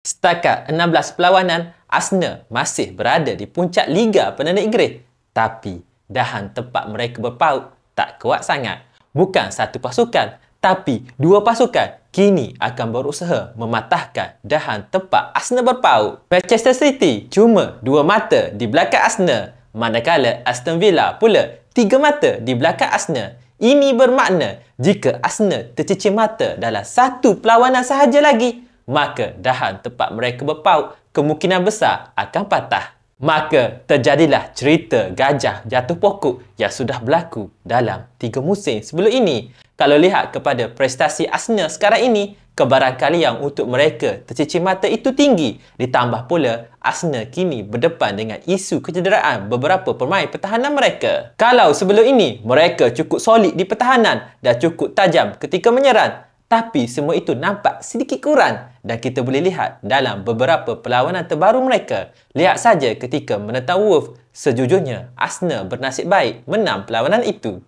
Setakat 16 perlawanan, Arsenal masih berada di puncak Liga Perdana Inggeris. Tapi, dahan tempat mereka berpaut tak kuat sangat. Bukan satu pasukan, tapi dua pasukan kini akan berusaha mematahkan dahan tempat Arsenal berpaut. Manchester City cuma 2 mata di belakang Arsenal, manakala Aston Villa pula 3 mata di belakang Arsenal. Ini bermakna jika Arsenal tercicir mata dalam satu perlawanan sahaja lagi, maka dahan tempat mereka berpaut kemungkinan besar akan patah. Maka terjadilah cerita gajah jatuh pokok yang sudah berlaku dalam 3 musim sebelum ini. Kalau lihat kepada prestasi Arsenal sekarang ini, kebarangkalian untuk mereka tercicir mata itu tinggi. Ditambah pula, Arsenal kini berdepan dengan isu kecederaan beberapa pemain pertahanan mereka. Kalau sebelum ini, mereka cukup solid di pertahanan dan cukup tajam ketika menyerang, tapi semua itu nampak sedikit kurang dan kita boleh lihat dalam beberapa perlawanan terbaru mereka. Lihat saja ketika menentang Wolves, sejujurnya Arsenal bernasib baik menang perlawanan itu.